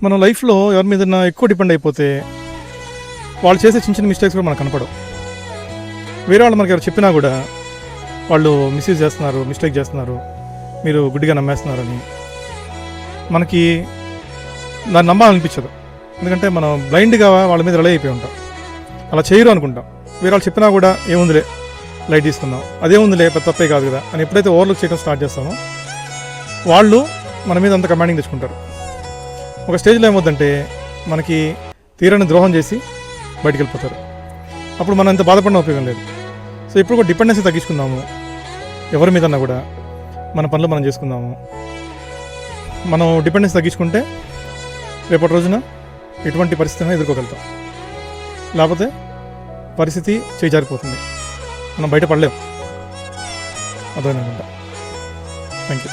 మన లైఫ్లో ఎవరి మీద ఎక్కువ డిపెండ్ అయిపోతే వాళ్ళు చేసే చిన్న చిన్న మిస్టేక్స్ కూడా మనకు కనపడవు. వేరే వాళ్ళు మనకి ఎవరు చెప్పినా కూడా వాళ్ళు మిస్యూజ్ చేస్తున్నారు, మిస్టేక్ చేస్తున్నారు, మీరు గుడ్డిగా నమ్మేస్తున్నారని మనకి దాన్ని నమ్మాలనిపించదు. ఎందుకంటే మనం బ్లైండ్గా వాళ్ళ మీద రిలై అయిపోయి ఉంటాం. అలా చేయరు అనుకుంటాం. వేరే వాళ్ళు చెప్పినా కూడా ఏముందిలే లైట్ తీసుకుందాం, అదేముందిలే పెద్ద తప్పే కాదు కదా అని ఎప్పుడైతే ఓవర్లుక్ చేయడం స్టార్ట్ చేస్తామో వాళ్ళు మన మీద అంత కమాండింగ్ తెచ్చుకుంటారు. ఒక స్టేజ్లో ఏమవుతుందంటే మనకి తీరని ద్రోహం చేసి బయటికి వెళ్ళిపోతారు. అప్పుడు మనం ఎంత బాధపడిన ఉపయోగం లేదు. సో ఇప్పుడు కూడా డిపెండెన్సీ తగ్గించుకుందాము. ఎవరి మీదన్నా కూడా మన పనులు మనం చేసుకుందాము. మనం డిపెండెన్సీ తగ్గించుకుంటే రేపటి రోజున ఎటువంటి పరిస్థితిని ఎదుర్కోగలుగుతాం. లేకపోతే పరిస్థితి చేజారిపోతుంది, మనం బయటపడలేం. అర్థమైందనుకుంటా. Thank you.